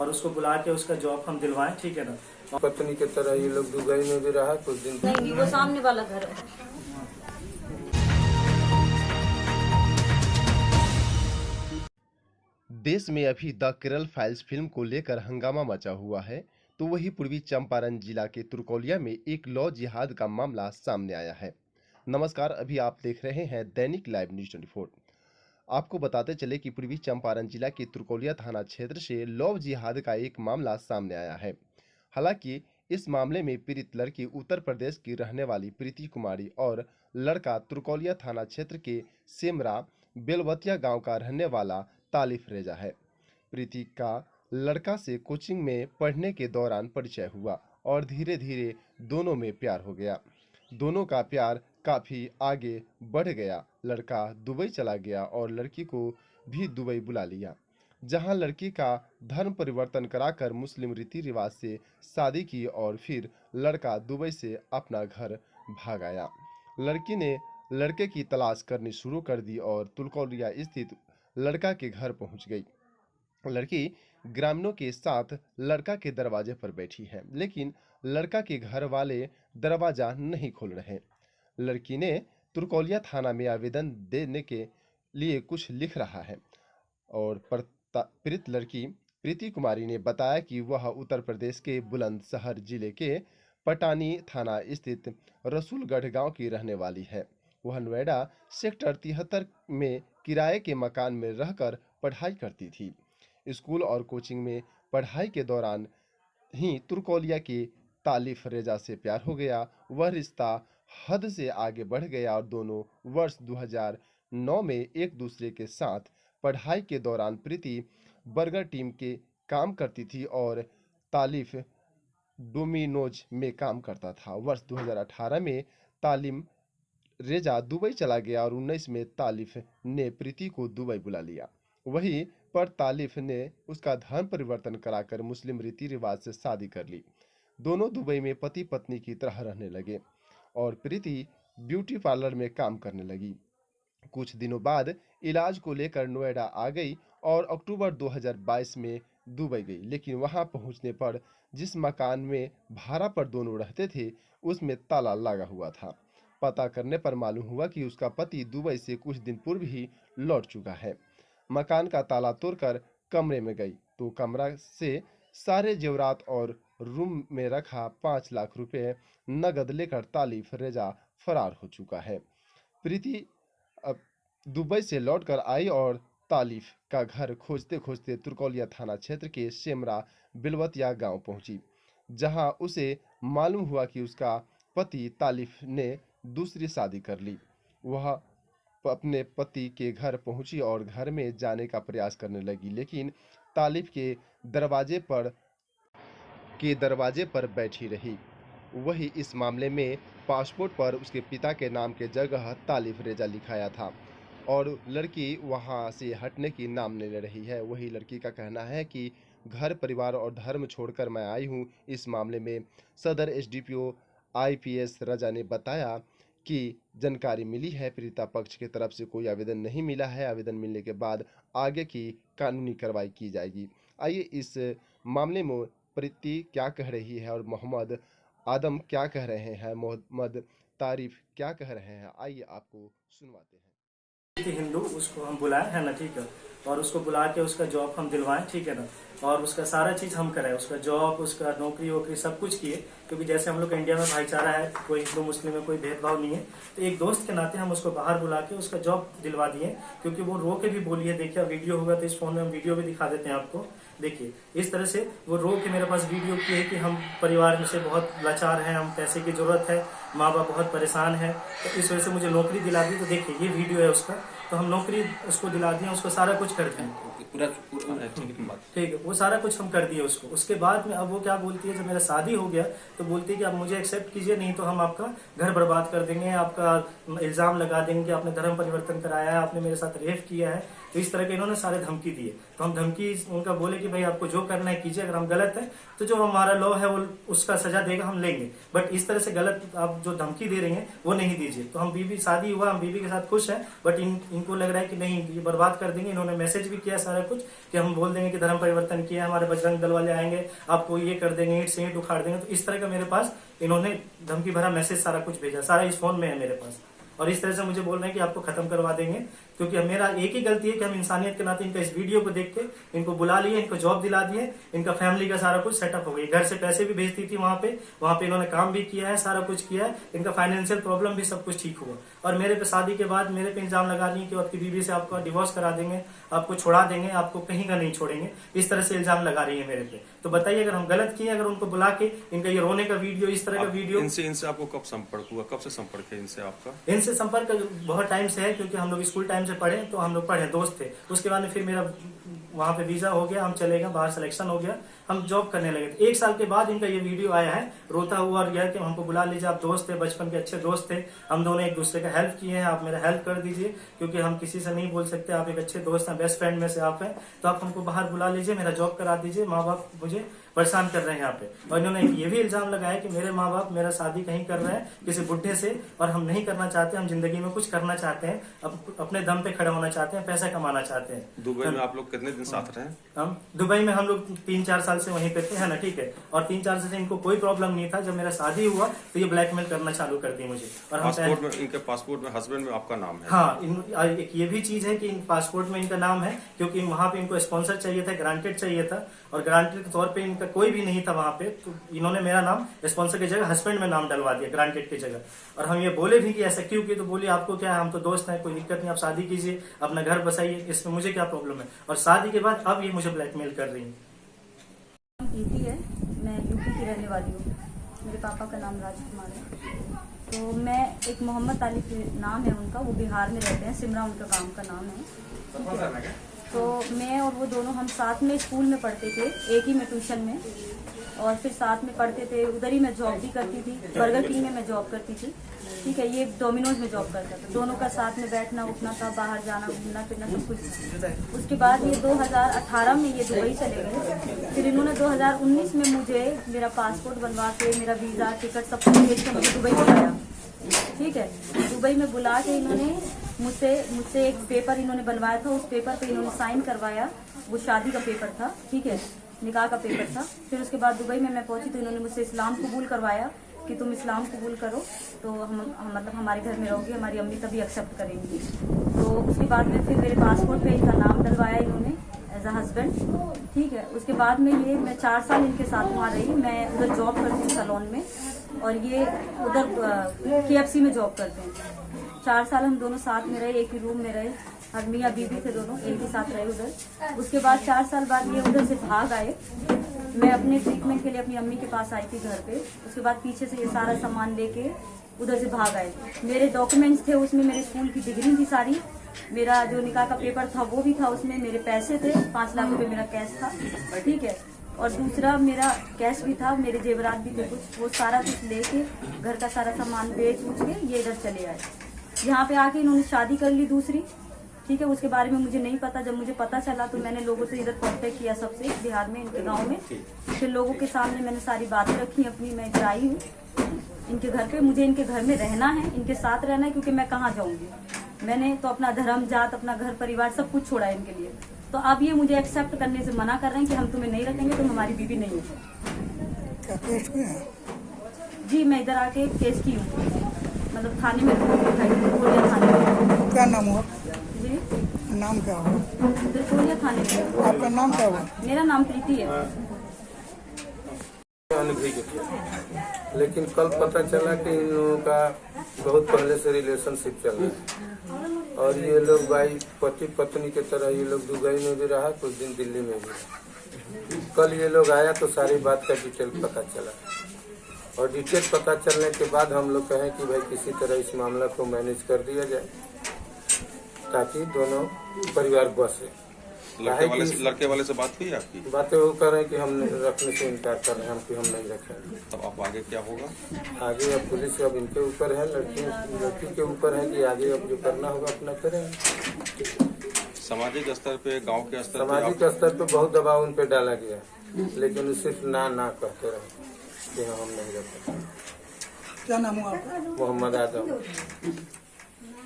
और उसको बुला के उसका जॉब हम दिलवाएं, ठीक है ना। पत्नी की तरह ये लोग दुबई में भी रहा कुछ दिन। नहीं, वो सामने वाला घर है। देश में अभी द केरल फाइल्स फिल्म को लेकर हंगामा मचा हुआ है, तो वही पूर्वी चंपारण जिला के तुर्कोलिया में एक लव जिहाद का मामला सामने आया है। नमस्कार, अभी आप देख रहे हैं दैनिक लाइव न्यूज 24। आपको बताते चले कि पूर्वी चंपारण जिला के तुर्कोलिया थाना क्षेत्र से लव जिहाद का एक मामला सामने आया है। हालांकि इस मामले में पीड़ित लड़की उत्तर प्रदेश की रहने वाली प्रीति कुमारी और लड़का तुर्कोलिया थाना क्षेत्र के सेमरा बेलवतिया गांव का रहने वाला तालिफ रेजा है। प्रीति का लड़का से कोचिंग में पढ़ने के दौरान परिचय हुआ और धीरे धीरे दोनों में प्यार हो गया। दोनों का प्यार काफी आगे बढ़ गया। लड़का दुबई चला गया और लड़की को भी दुबई बुला लिया, जहां लड़की का धर्म परिवर्तन कराकर मुस्लिम रीति रिवाज से शादी की और फिर लड़का दुबई से अपना घर भाग आया। लड़की ने लड़के की तलाश करनी शुरू कर दी और तुर्कोलिया स्थित लड़का के घर पहुंच गई। लड़की ग्रामीणों के साथ लड़का के दरवाजे पर बैठी है, लेकिन लड़का के घर वाले दरवाजा नहीं खोल रहे। लड़की ने तुर्कोलिया थाना में आवेदन देने के लिए कुछ लिख रहा है और पीड़ित लड़की प्रीति कुमारी ने बताया कि वह उत्तर प्रदेश के बुलंदशहर जिले के पटानी थाना स्थित रसूलगढ़ गांव की रहने वाली है। वह नोएडा सेक्टर 73 में किराए के मकान में रहकर पढ़ाई करती थी। स्कूल और कोचिंग में पढ़ाई के दौरान ही तुर्कोलिया की तालिफ रेजा से प्यार हो गया। वह रिश्ता हद से आगे बढ़ गया और दोनों वर्ष 2009 में एक दूसरे के साथ पढ़ाई के दौरान प्रीति बर्गर टीम के काम करती थी और तालिफ डोमिनोज में काम करता था। वर्ष 2018 में तालिम रेजा दुबई चला गया और 19 में तालिफ ने प्रीति को दुबई बुला लिया। वहीं पर तालिफ ने उसका धर्म परिवर्तन कराकर मुस्लिम रीति रिवाज से शादी कर ली। दोनों दुबई में पति पत्नी की तरह रहने लगे और प्रीति ब्यूटी पार्लर में काम करने लगी। कुछ दिनों बाद इलाज को लेकर नोएडा आ गई और अक्टूबर 2022 में दुबई गई, लेकिन वहां पहुंचने पर जिस मकान में भाड़ा पर दोनों रहते थे उसमें ताला लगा हुआ था। पता करने पर मालूम हुआ कि उसका पति दुबई से कुछ दिन पूर्व ही लौट चुका है। मकान का ताला तोड़कर कमरे में गई तो कमरा से सारे जेवरात और रूम में रखा 5 लाख रुपए नगद लेकर तालिफ रेजा फरार हो चुका है। प्रीति अब दुबई से लौटकर आई और तालिफ का घर खोजते खोजते तुर्कोलिया थाना क्षेत्र के सेमरा बिलवतिया गांव पहुंची, जहां उसे मालूम हुआ कि उसका पति तालिफ ने दूसरी शादी कर ली। वह अपने पति के घर पहुंची और घर में जाने का प्रयास करने लगी, लेकिन तालिफ के दरवाजे पर बैठी रही। वही इस मामले में पासपोर्ट पर उसके पिता के नाम के जगह तालिफ रेजा लिखाया था और लड़की वहां से हटने की नाम नहीं ले रही है। वही लड़की का कहना है कि घर परिवार और धर्म छोड़कर मैं आई हूं। इस मामले में सदर एसडीपीओ आईपीएस रजा ने बताया कि जानकारी मिली है, पीड़िता पक्ष की तरफ से कोई आवेदन नहीं मिला है। आवेदन मिलने के बाद आगे की कानूनी कार्रवाई की जाएगी। आइए इस मामले में प्रीति क्या कह रही है और मोहम्मद आदम क्या कह रहे हैं, मोहम्मद तारिफ क्या कह रहे हैं, आइए आपको सुनवाते हैं। हिंदू उसको हम बुलाएं, है ना, ठीक है, और उसको बुला के उसका जॉब हम दिलवाएं, ठीक है ना, और उसका सारा चीज हम कराएं, उसका जॉब, उसका नौकरी वोकरी सब कुछ किए, क्योंकि जैसे हम लोग का इंडिया में भाईचारा है, कोई हिंदू मुस्लिम में कोई भेदभाव नहीं है। तो एक दोस्त के नाते हम उसको बाहर बुला के उसका जॉब दिलवा दिए, क्योंकि वो रो के भी बोली है। देखिए वीडियो होगा तो इस फोन में हम वीडियो भी दिखा देते हैं आपको। देखिए इस तरह से वो रो के मेरे पास वीडियो की है कि हम परिवार में से बहुत लाचार हैं, हम पैसे की जरूरत है, माँ बाप बहुत परेशान है, तो इस वजह से मुझे नौकरी दिला दी। तो देखिए ये वीडियो है उसका, तो हम नौकरी उसको दिला दिए, उसको सारा कुछ कर दिया, ठीक है, वो सारा कुछ हम कर दिए उसको। उसके बाद में अब वो क्या बोलती है, जब मेरा शादी हो गया तो बोलती है कि आप मुझे एक्सेप्ट कीजिए, नहीं तो हम आपका घर बर्बाद कर देंगे, आपका इल्जाम लगा देंगे कि आपने धर्म परिवर्तन कराया है, आपने मेरे साथ रेप किया है। तो इस तरह के इन्होंने सारे धमकी दिए। तो हम धमकी उनका बोले कि भाई आपको जो करना है कीजिए, अगर हम गलत है तो जो हमारा लॉ है वो उसका सजा देगा, हम लेंगे, बट इस तरह से गलत आप जो धमकी दे रही हैं वो नहीं दीजिए। तो हम बीवी, शादी हुआ, हम बीवी के साथ खुश हैं, बट इनको लग रहा है कि नहीं ये बर्बाद कर देंगे। इन्होंने मैसेज भी किया सारा कुछ कि हम बोल देंगे कि धर्म परिवर्तन किया, हमारे बजरंग दल वाले आएंगे, आपको ये कर देंगे, ईंट से ईंट उखाड़ देंगे। तो इस तरह का मेरे पास इन्होंने धमकी भरा मैसेज सारा कुछ भेजा, सारा इस फोन में है मेरे पास। और इस तरह से मुझे बोल रहे हैं कि आपको खत्म करवा देंगे, क्योंकि मेरा एक ही गलती है कि हम इंसानियत के नाते इनका इस वीडियो को देख के इनको बुला लिए, इनको जॉब दिला दिए, इनका फैमिली का सारा कुछ सेटअप हो गया। घर से पैसे भी भेजती थी वहां पे इन्होंने काम भी किया है, सारा कुछ किया है, इनका फाइनेंशियल प्रॉब्लम भी सब कुछ ठीक हुआ। और मेरे पे शादी के बाद मेरे पे इल्जाम लगा दिए कि आपकी बीवी से आपका डिवोर्स करा देंगे, आपको छोड़ा देंगे, आपको कहीं का नहीं छोड़ेंगे, इस तरह से इल्जाम लगा रही है मेरे पे। तो बताइए अगर हम गलत किए, अगर उनको बुला के इनका ये रोने का वीडियो, इस तरह का वीडियो। इनसे आपको कब संपर्क हुआ, कब से संपर्क है इनसे आपका? इनसे संपर्क बहुत टाइम से है, क्योंकि हम लोग स्कूल टाइम से पढ़े, तो हम लोग पढ़े, दोस्त थे। उसके बाद में फिर मेरा वहां पे वीजा हो गया, हम चले गए बाहर, सिलेक्शन हो गया, हम जॉब करने लगे। 1 साल के बाद इनका ये वीडियो आया है, रोता हुआ और यह कि हमको बुला लीजिए, आप दोस्त थे, बचपन के अच्छे दोस्त थे, हम दोनों एक दूसरे का हेल्प किए हैं, आप मेरा हेल्प कर दीजिए, क्योंकि हम किसी से नहीं बोल सकते, आप एक अच्छे दोस्त हैं, बेस्ट फ्रेंड में से आप हैं, तो आप हमको बाहर बुला लीजिए, मेरा जॉब करा दीजिए, माँ बाप मुझे परेशान कर रहे हैं यहाँ पे। और इन्होंने ये भी इल्जाम लगाया कि मेरे माँ बाप मेरा शादी कहीं कर रहे हैं किसी बुढ़े से, और हम नहीं करना चाहते, हम जिंदगी में कुछ करना चाहते हैं, अपने दम पे खड़े होना चाहते हैं, पैसा कमाना चाहते हैं। दुबई में आप लोग कितने दिन साथ रहे? हम दुबई में हम लोग 3-4 साल से वहीं पे थे, है ना, ठीक है। और 3-4 साल से इनको कोई प्रॉब्लम नहीं था। जब मेरा शादी हुआ तो ये ब्लैकमेल करना चालू कर दी मुझे। और पासपोर्ट में, इनके पासपोर्ट में हस्बैंड में आपका नाम है? हाँ, एक ये भी चीज है कि पासपोर्ट में इनका नाम है, क्योंकि वहां पे इनको स्पॉन्सर चाहिए था, ग्रांटेड चाहिए था, और ग्रांटेड के तौर पे इनका कोई भी नहीं था वहां पे। तो इन्होंने मेरा नाम स्पॉन्सर की जगह हस्बैंड में नाम डलवा दिया, ग्रांटेड की जगह। और हम ये बोले भी कि ऐसा क्यों किया, तो बोली आपको क्या है, हम तो दोस्त हैं, कोई दिक्कत नहीं, आप शादी कीजिए, अपना घर बसाइए, इसमें मुझे क्या प्रॉब्लम है। और शादी के बाद अब ये मुझे ब्लैकमेल कर रही है। प्रीति है, मैं यूपी की रहने वाली हूँ। मेरे पापा का नाम राजकुमार है। तो मैं एक मोहम्मद तालिब नाम है उनका, वो बिहार में रहते हैं, सिमरा उनका काम का नाम है। तो मैं और वो दोनों हम साथ में स्कूल में पढ़ते थे, एक ही में ट्यूशन में, और फिर साथ में पढ़ते थे। उधर ही मैं जॉब भी करती थी, बर्गर किंग में मैं जॉब करती थी, ठीक है। ये डोमिनोज में जॉब करता था। दोनों का साथ में बैठना उठना था, बाहर जाना घूमना फिरना सब कुछ। उसके बाद ये 2018 में ये दुबई चले गए। फिर इन्होंने 2019 में मुझे मेरा पासपोर्ट बनवा के, मेरा वीज़ा टिकट सब कुछ भेज के मुझे दुबई बुलाया, ठीक है। दुबई में बुला के इन्होंने मुझसे एक पेपर इन्होंने बनवाया था, उस पेपर पे इन्होंने साइन करवाया। वो शादी का पेपर था, ठीक है, निकाह का पेपर था। फिर उसके बाद दुबई में मैं पहुंची तो इन्होंने मुझसे इस्लाम कबूल करवाया कि तुम इस्लाम कबूल करो तो हम मतलब हमारे घर में रहोगी, हमारी अम्मी तभी एक्सेप्ट करेंगी। तो उसके बाद में फिर मेरे पासपोर्ट पे इनका नाम डलवाया इन्होंने एज अ हस्बैंड, ठीक है। उसके बाद में ये मैं 4 साल इनके साथ वहाँ रही। मैं उधर जॉब करती हूँ सैलून में, और ये उधर KFC में जॉब करते हैं। 4 साल हम दोनों साथ में रहे, एक ही रूम में रहे, और मियाँ बीबी थे दोनों, एक ही साथ रहे उधर। उसके बाद 4 साल बाद ये उधर से भाग आए। मैं अपने ट्रीटमेंट के लिए अपनी अम्मी के पास आई थी घर पे। उसके बाद पीछे से ये सारा सामान लेके उधर से भाग आए। मेरे डॉक्यूमेंट्स थे, उसमें मेरे स्कूल की डिग्री थी सारी, मेरा जो निकाह का पेपर था वो भी था, उसमें मेरे पैसे थे, 5 लाख रुपए मेरा कैश था, ठीक है। और दूसरा मेरा कैश भी था, मेरे जेवरात भी थे कुछ, वो सारा कुछ लेके घर का सारा सामान बेच उच के ये इधर चले आए। यहाँ पे आके इन्होंने शादी कर ली दूसरी, ठीक है। उसके बारे में मुझे नहीं पता। जब मुझे पता चला तो मैंने लोगों से इधर कांटेक्ट किया, सबसे बिहार में, इनके गांव में। फिर लोगों के सामने मैंने सारी बातें रखी अपनी। मैं इधर आई हूँ इनके घर पे, मुझे इनके घर में रहना है, इनके साथ रहना है, क्योंकि मैं कहाँ जाऊँगी। मैंने तो अपना धर्म जात, अपना घर परिवार सब कुछ छोड़ा है इनके लिए। तो अब ये मुझे एक्सेप्ट करने से मना कर रहे हैं कि हम तुम्हें नहीं रखेंगे, तुम हमारी बीवी नहीं हो। जी मैं इधर आके केस की हूँ, मतलब थाने में थाने में। क्या नाम हुआ? जी नाम क्या हुआ? त्रिकोलिया थाने में। आपका नाम क्या हुआ? मेरा नाम प्रीति है। लेकिन कल पता चला कि इन लोगों का बहुत पहले से रिलेशनशिप चल रहा है, और ये लोग भाई पति पत्नी की तरह ये लोग दुबई में भी रहा, कुछ दिन दिल्ली में भी। कल ये लोग आया तो सारी बात का डिटेल पता चला, और डिटेल पता चलने के बाद हम लोग कहें कि भाई किसी तरह इस मामला को मैनेज कर दिया जाए ताकि दोनों परिवार बसे। लड़के वाले से बात हुई आपकी? बातें वो कर रहे हैं कि हम रखने से इनकार कर रहे हैं, हम कि हम नहीं रखेंगे। तब अब आगे क्या होगा? आगे अब पुलिस अब इनके ऊपर है, लड़की के ऊपर है कि आगे अब जो करना होगा अपना करेंगे। सामाजिक स्तर पे, गांव के स्तर पे सामाजिक स्तर पे बहुत दबाव उन पे डाला गया, लेकिन वो सिर्फ ना कहते रहे कि हम नहीं रख सकते। क्या नाम हुआ आपका? मोहम्मद आदम।